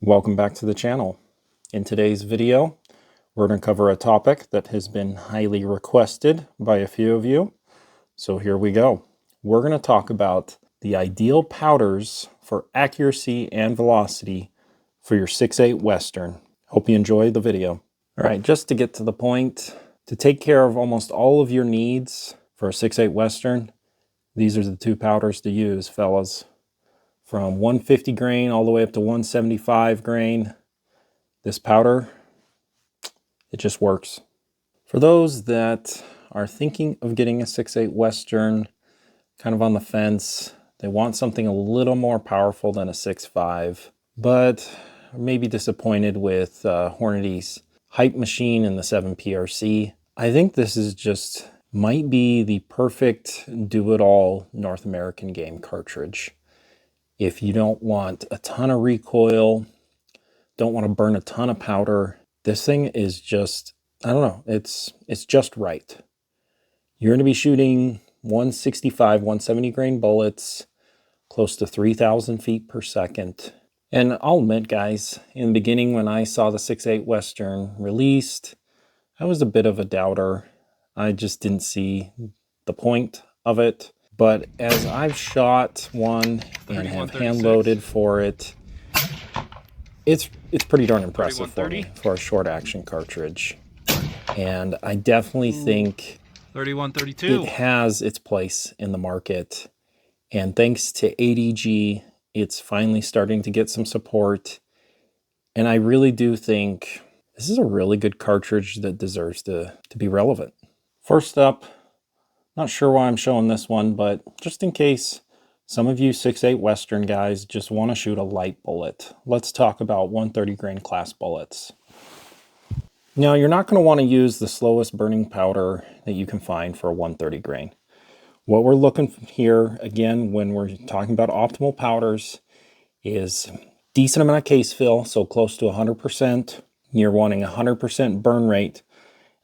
Welcome back to the channel. In today's video, we're going to cover a topic that has been highly requested by a few of you. So here we go. We're going to talk about the ideal powders for accuracy and velocity for your 6.8 Western. Hope you enjoy the video. All right, just to get to the point, to take care of almost all of your needs for a 6.8 Western, these are the two powders to use, fellas. From 150 grain all the way up to 175 grain. This powder, it just works. For those that are thinking of getting a 6.8 Western, kind of on the fence, they want something a little more powerful than a 6.5, but may be disappointed with Hornady's Hype Machine and the 7PRC. I think this is just might be the perfect do-it-all North American game cartridge. If you don't want a ton of recoil, don't want to burn a ton of powder, this thing is just, I don't know, it's just right. You're going to be shooting 165, 170 grain bullets, close to 3,000 feet per second. And I'll admit, guys, in the beginning when I saw the 6.8 Western released, I was a bit of a doubter. I just didn't see the point of it. But as I've shot one and have hand loaded for it, it's pretty darn impressive for me for a short action cartridge. And I definitely think 3132. It has its place in the market. And thanks to ADG, it's finally starting to get some support. And I really do think this is a really good cartridge that deserves to be relevant. First up, not sure why I'm showing this one, but just in case some of you 6.8 Western guys just want to shoot a light bullet, let's talk about 130 grain class bullets. Now, you're not going to want to use the slowest burning powder that you can find for a 130 grain. What we're looking here, again, when we're talking about optimal powders, is decent amount of case fill, so close to 100%. You're wanting 100% burn rate.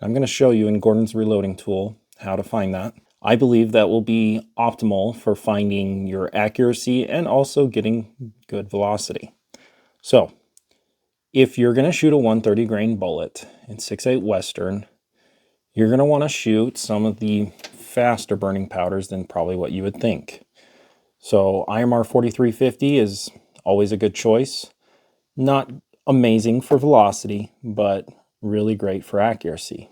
I'm going to show you in Gordon's reloading tool how to find that. I believe that will be optimal for finding your accuracy and also getting good velocity. So if you're going to shoot a 130 grain bullet in 6.8 Western, you're going to want to shoot some of the faster burning powders than probably what you would think. So IMR 4350 is always a good choice. Not amazing for velocity, but really great for accuracy.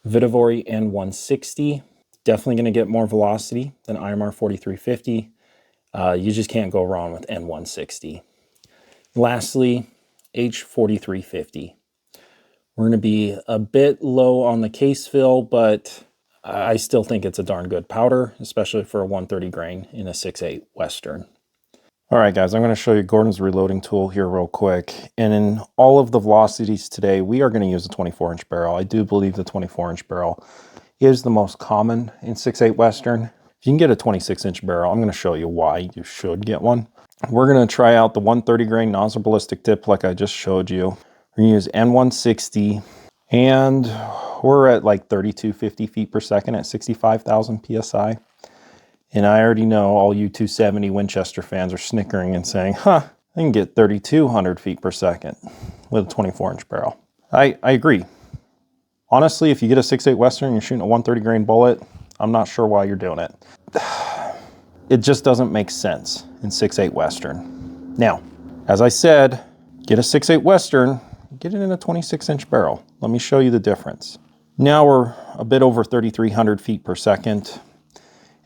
Vihtavuori N160, definitely going to get more velocity than IMR 4350. You just can't go wrong with N160. Lastly, H4350. We're going to be a bit low on the case fill, but I still think it's a darn good powder, especially for a 130 grain in a 6.8 Western. All right, guys, I'm going to show you Gordon's reloading tool here real quick. And in all of the velocities today, we are going to use a 24-inch barrel. I do believe the 24-inch barrel is the most common in 6.8 Western. If you can get a 26-inch barrel, I'm going to show you why you should get one. We're going to try out the 130 grain nozzle ballistic tip like I just showed you. We're going to use N160, and we're at like 3250 feet per second at 65,000 PSI. And I already know all you 270 Winchester fans are snickering and saying, huh, I can get 3,200 feet per second with a 24-inch barrel. I agree. Honestly, if you get a 6.8 Western and you're shooting a 130 grain bullet, I'm not sure why you're doing it. It just doesn't make sense in 6.8 Western. Now, as I said, get a 6.8 Western, get it in a 26-inch barrel. Let me show you the difference. Now we're a bit over 3,300 feet per second.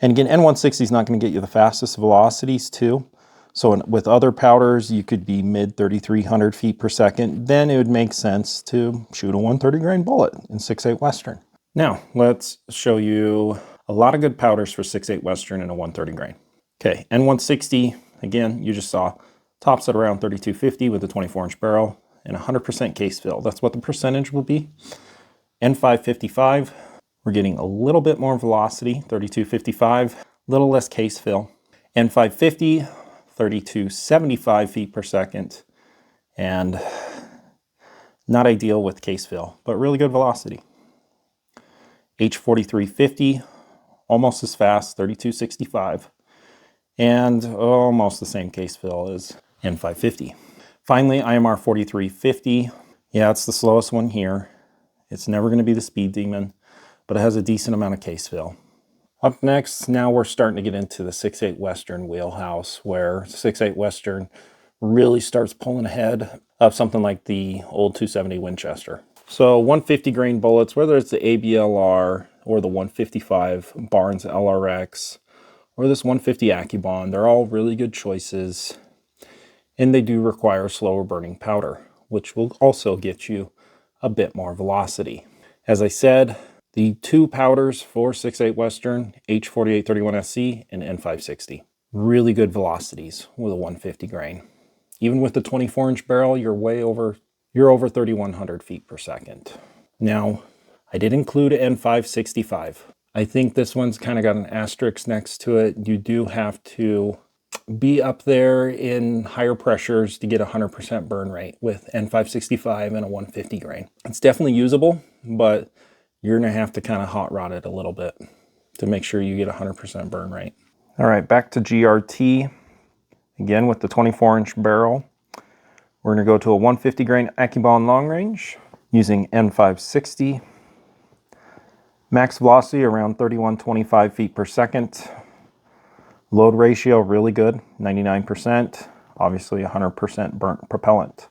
And again, N160 is not going to get you the fastest velocities too. So with other powders, you could be mid 3,300 feet per second. Then it would make sense to shoot a 130 grain bullet in 6.8 Western. Now, let's show you a lot of good powders for 6.8 Western and a 130 grain. Okay, N160, again, you just saw, tops at around 3,250 with a 24-inch barrel and 100% case fill. That's what the percentage will be. N555. We're getting a little bit more velocity, 3255, a little less case fill. N550, 3275 feet per second, and not ideal with case fill, but really good velocity. H4350, almost as fast, 3265, and almost the same case fill as N550. Finally, IMR 4350. Yeah, it's the slowest one here. It's never going to be the Speed Demon, but it has a decent amount of case fill. Up next, now we're starting to get into the 6.8 Western wheelhouse, where 6.8 Western really starts pulling ahead of something like the old 270 Winchester. So 150 grain bullets, whether it's the ABLR or the 155 Barnes LRX or this 150 AccuBond, they're all really good choices. And they do require slower burning powder, which will also get you a bit more velocity. As I said, the two powders for 6.8 Western, H4831SC and N560. Really good velocities with a 150 grain. Even with the 24-inch barrel, you're over 3,100 feet per second. Now, I did include an N565. I think this one's kind of got an asterisk next to it. You do have to be up there in higher pressures to get 100% burn rate with N565 and a 150 grain. It's definitely usable, but you're gonna have to kind of hot rod it a little bit to make sure you get 100% burn rate. All right, back to GRT. Again, with the 24-inch barrel, we're gonna go to a 150 grain AccuBond long range using N560. Max velocity around 3,125 feet per second. Load ratio really good, 99%. Obviously 100% burnt propellant.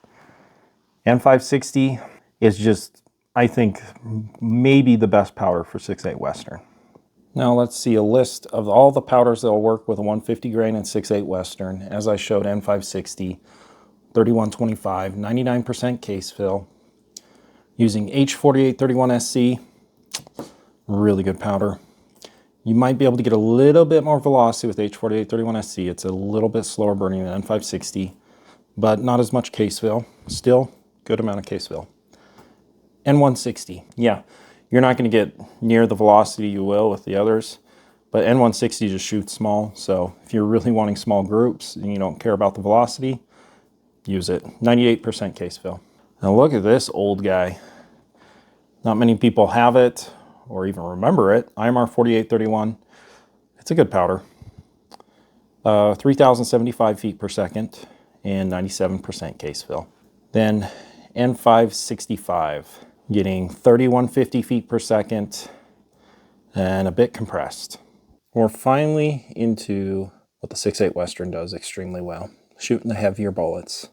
N560 is just, I think, maybe the best powder for 6.8 Western. Now let's see a list of all the powders that will work with a 150 grain and 6.8 Western. As I showed, N560, 3,125, 99% case fill. Using H4831SC, really good powder. You might be able to get a little bit more velocity with H4831SC. It's a little bit slower burning than N560, but not as much case fill. Still, good amount of case fill. N160, yeah, you're not going to get near the velocity you will with the others, but N160 just shoots small, so if you're really wanting small groups and you don't care about the velocity, use it. 98% case fill. Now look at this old guy. Not many people have it or even remember it. IMR 4831. It's a good powder. 3,075 feet per second and 97% case fill. Then N565, getting 3,150 feet per second and a bit compressed. We're finally into what the 6.8 Western does extremely well, shooting the heavier bullets.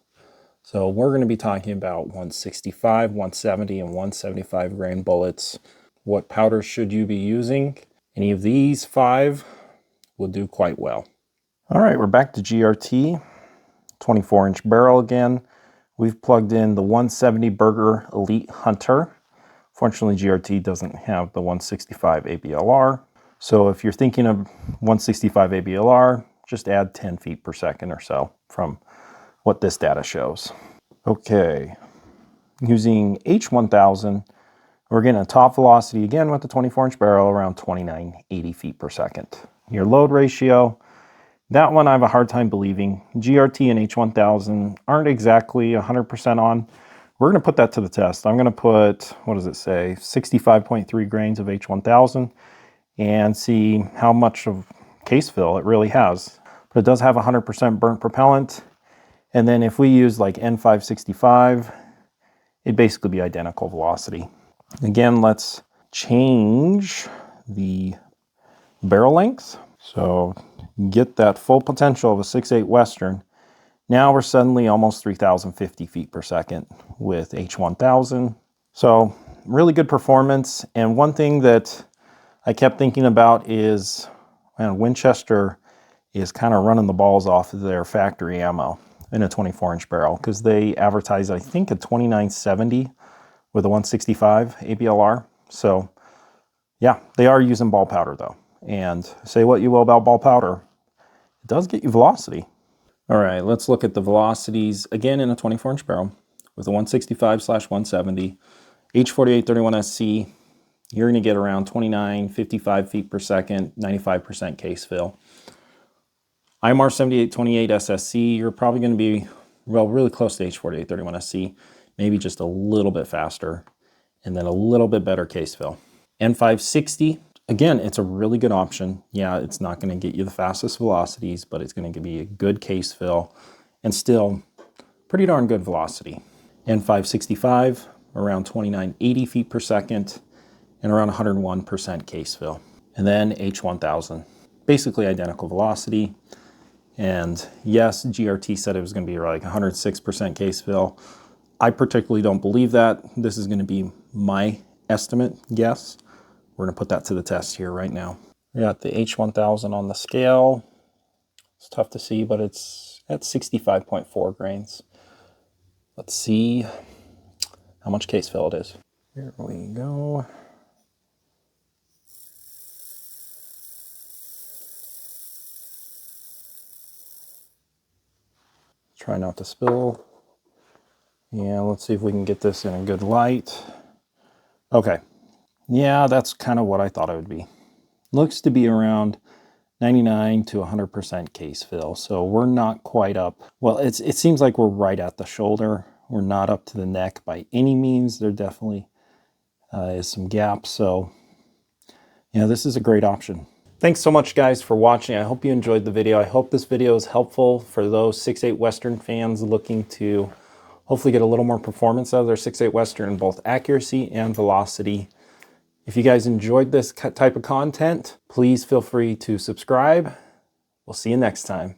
So we're going to be talking about 165, 170, and 175 grain bullets. What powders should you be using? Any of these 5 will do quite well. All right, we're back to GRT, 24-inch barrel again. We've plugged in the 170 Berger Elite Hunter. Fortunately, GRT doesn't have the 165 ABLR. So if you're thinking of 165 ABLR, just add 10 feet per second or so from what this data shows. Okay, using H1000, we're getting a top velocity again with the 24-inch barrel around 2980 feet per second. Your load ratio, that one I have a hard time believing. GRT and H1000 aren't exactly 100% on. We're going to put that to the test. I'm going to put, what does it say, 65.3 grains of H1000 and see how much of case fill it really has. But it does have 100% burnt propellant. And then if we use like N565, it'd basically be identical velocity. Again, let's change the barrel length. So get that full potential of a 6.8 Western. Now we're suddenly almost 3,050 feet per second with H1000. So really good performance. And one thing that I kept thinking about is, man, Winchester is kind of running the balls off of their factory ammo in a 24-inch barrel, because they advertise, I think, a 2970 with a 165 ABLR. So yeah, they are using ball powder though. And say what you will about ball powder, it does get you velocity. All right, let's look at the velocities again in a 24-inch barrel with a 165/170 H4831SC. You're going to get around 2955 feet per second, 95% case fill. IMR 7828 SSC, you're probably going to be, well, really close to H4831SC, maybe just a little bit faster, and then a little bit better case fill. N560, again, it's a really good option. Yeah, it's not going to get you the fastest velocities, but it's going to be a good case fill and still pretty darn good velocity. N565, around 2980 feet per second, and around 101% case fill. And then H1000, basically identical velocity. And yes, GRT said it was going to be like 106% case fill. I particularly don't believe that. This is going to be my estimate guess. We're going to put that to the test here right now. We got the H1000 on the scale. It's tough to see, but it's at 65.4 grains. Let's see how much case fill it is. Here we go. Try not to spill. Yeah, let's see if we can get this in a good light. Okay. Yeah, that's kind of what I thought it would be. Looks to be around 99 to 100% case fill. So we're not quite up. Well, it seems like we're right at the shoulder. We're not up to the neck by any means. There definitely is some gaps. So yeah, this is a great option. Thanks so much, guys, for watching. I hope you enjoyed the video. I hope this video is helpful for those 6.8 Western fans looking to hopefully get a little more performance out of their 6.8 Western in both accuracy and velocity. If you guys enjoyed this type of content, please feel free to subscribe. We'll see you next time.